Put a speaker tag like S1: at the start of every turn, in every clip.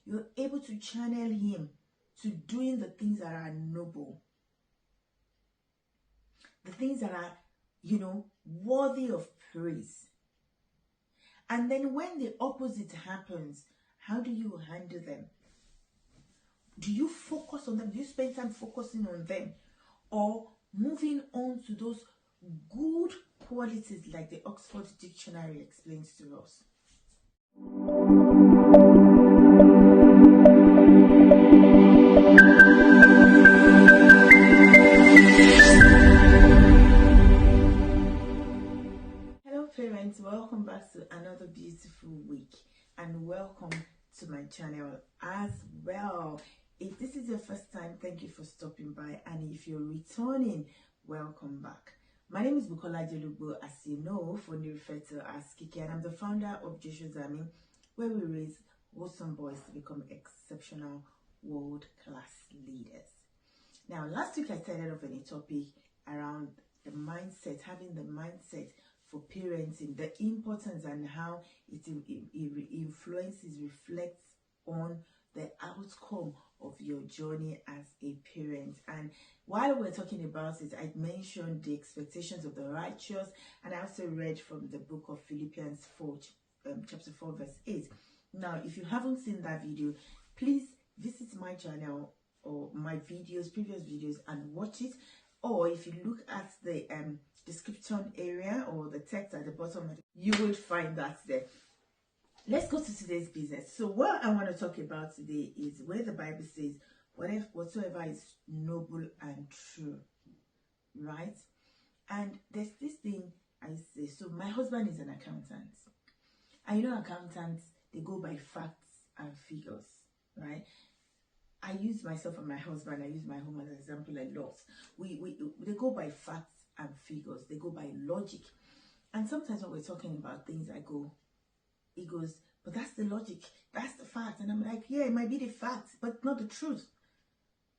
S1: you're able to channel him to doing the things that are noble, the things that are, worthy of praise. And then when the opposite happens, how do you handle them? Do you focus on them? Do you spend time focusing on them? Or moving on to those good qualities like the Oxford Dictionary explains to us? Hello parents, welcome back to another beautiful week and welcome to my channel as well. If this is your first time, thank you for stopping by, and if you're returning, welcome back. My name is Bukola Jolugbo, as you know, fondly referred to as Kiki, and I'm the founder of Joshua Zami, where we raise wholesome boys to become exceptional world-class leaders. Now, last week I started off on a topic around the mindset, having the mindset for parenting, the importance and how it influences, reflects on the outcome of your journey as a parent. And while we're talking about it, I mentioned the expectations of the righteous, and I also read from the book of Philippians 4, chapter 4, verse 8. Now, if you haven't seen that video, please visit my channel or my previous videos and watch it. Or if you look at the description area or the text at the bottom, you will find that there. Let's go to today's business. So what I want to talk about today is where the Bible says whatsoever is noble and true, right? And there's this thing I say. So my husband is an accountant. I know accountants, they go by facts and figures, right? I use myself and my husband, I use my home as an example a lot. They go by facts and figures, they go by logic. And sometimes when we're talking about things, he goes, but that's the logic, that's the fact. And I'm like, yeah, it might be the fact, but not the truth.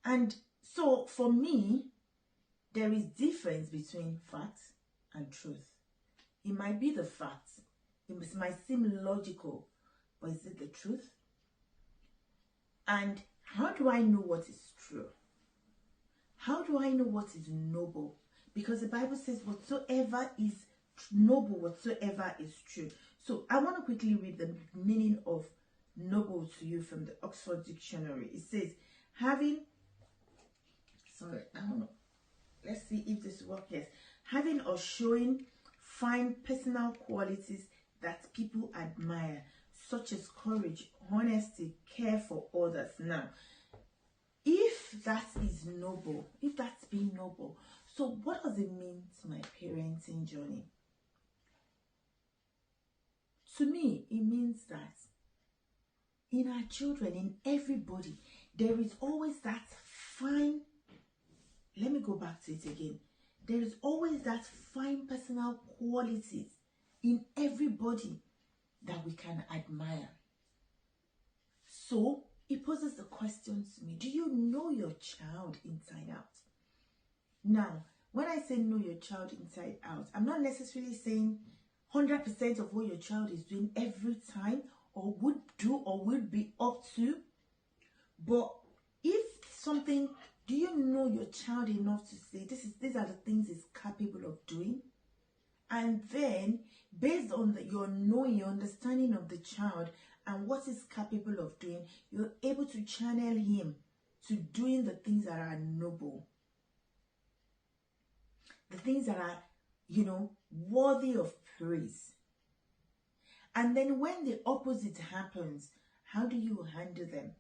S1: And so for me, there is difference between fact and truth. It might be the fact, it might seem logical, but is it the truth? And how do I know what is true? How do I know what is noble? Because the Bible says whatsoever is noble, whatsoever is true. So I want to quickly read the meaning of noble to you from the Oxford Dictionary. It says, let's see if this works. Yes. Having or showing fine personal qualities that people admire, such as courage, honesty, care for others. Now, if that is noble, if that's being noble, so what does it mean to my parenting journey? To me, it means that in our children, in everybody, there is always that fine, let me go back to it again. There is always that fine personal qualities in everybody that we can admire. So it poses the question to me, do you know your child inside out? Now, when I say know your child inside out, I'm not necessarily saying 100% of what your child is doing every time or would do or will be up to. But if something, do you know your child enough to say these are the things it's capable of doing? And then based on your knowing, your understanding of the child and what is capable of doing, you're able to channel him to doing the things that are noble, the things that are, worthy of praise. And then when the opposite happens, how do you handle them?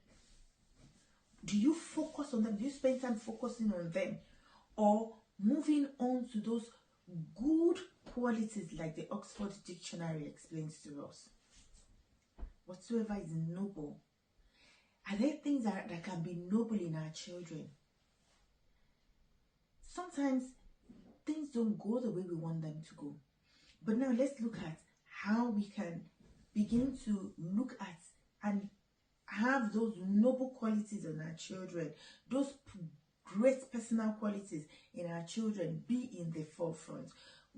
S1: Do you focus on them? Do you spend time focusing on them? Or moving on to those good qualities like the Oxford Dictionary explains to us? Whatsoever is noble. Are there things that can be noble in our children? Sometimes things don't go the way we want them to go. But now let's look at how we can begin to look at and have those noble qualities in our children, those great personal qualities in our children be in the forefront.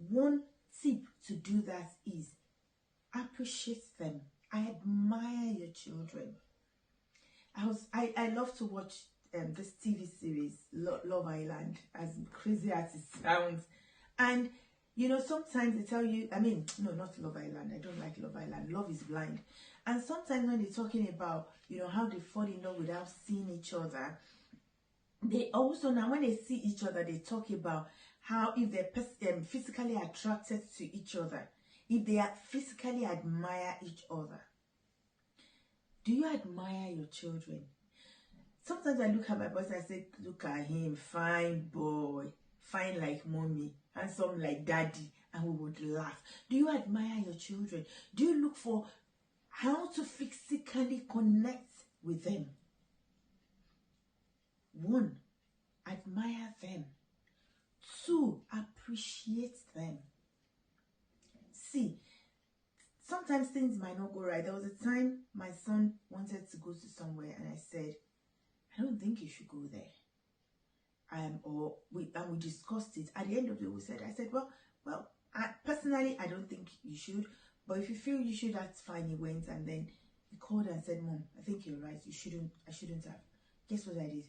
S1: One tip to do that is appreciate them. I admire your children. I love to watch this TV series, Love Island, as crazy as it sounds. And you know, sometimes they tell you, I mean, no, not Love Island. I don't like Love Island. Love is Blind. And sometimes when they're talking about, you know, how they fall in love without seeing each other, they also, now when they see each other, they talk about how if they're physically attracted to each other, if they physically admire each other. Do you admire your children? Sometimes I look at my boys and I say, look at him, fine boy, fine like mommy, handsome like daddy, and we would laugh. Do you admire your children? Do you look for how to physically connect with them? 1, admire them. 2, appreciate them. See, sometimes things might not go right. There was a time my son wanted to go to somewhere and I said, I don't think you should go there. We discussed it. At the end of the day, I said, well, personally, I don't think you should. But if you feel you should, that's fine. He went and then he called and said, Mom, I think you're right. I shouldn't have. Guess what I did?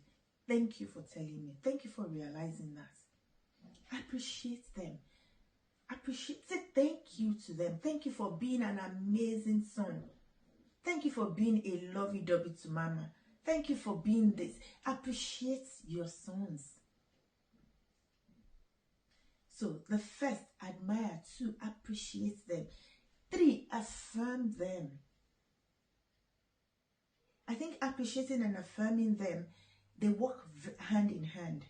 S1: Thank you for telling me. Thank you for realizing that. Appreciate them. Say thank you to them. Thank you for being an amazing son. Thank you for being a lovey-dovey to mama. Thank you for being this. Appreciate your sons. So the first, admire. 2, appreciate them. 3, affirm them. I think appreciating and affirming them, they work hand in hand.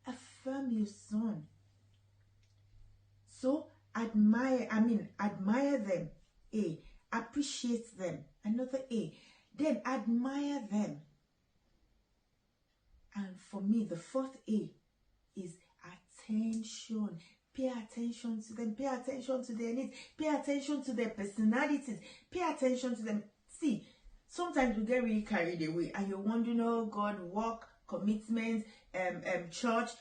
S1: Affirm your son. So admire them. A, appreciate them. Another A. Then admire them. And for me, the 4th A is attention. Pay attention to them. Pay attention to their needs. Pay attention to their personalities. Pay attention to them. See, sometimes we get really carried away and you're wondering, oh God, work, commitment, church,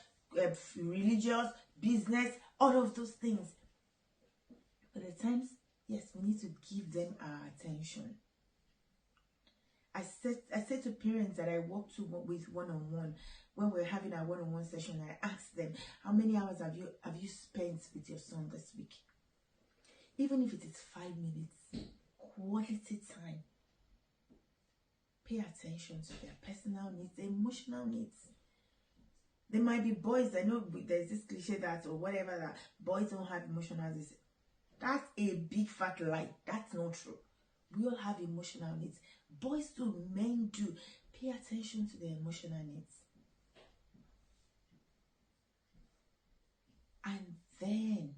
S1: religious, business, all of those things. But at times, yes, we need to give them our attention. I said to parents that I work with one-on-one, when we're having our one-on-one session, I asked them, how many hours have you spent with your son this week? Even if it is 5 minutes, quality time. Pay attention to their personal needs, their emotional needs. There might be boys, I know there's this cliche that, or whatever, that boys don't have emotional needs. That's a big fat lie. That's not true. We all have emotional needs. Boys do, men do. Pay attention to their emotional needs. And then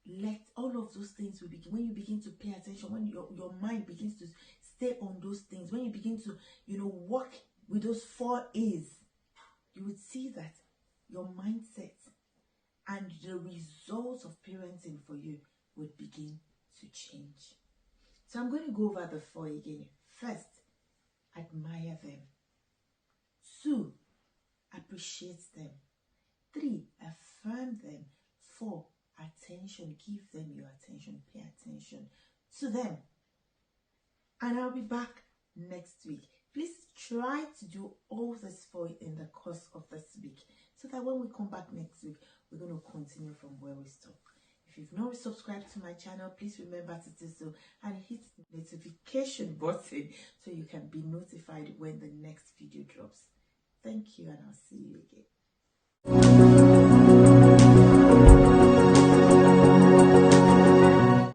S1: let all of those things will begin. When you begin to pay attention, when your mind begins to stay on those things, when you begin to, work with those 4 A's, you would see that your mindset and the results of parenting for you would begin to change. So I'm going to go over the 4 again. First, admire them. 2, appreciate them. 3, affirm them. 4, attention. Give them your attention. Pay attention to them. And I'll be back next week. Please try to do all this 4 in the course of this week, so that when we come back next week, we're going to continue from where we stop. If you've not subscribed to my channel, please remember to do so and hit the notification button so you can be notified when the next video drops. Thank you, and I'll see you again.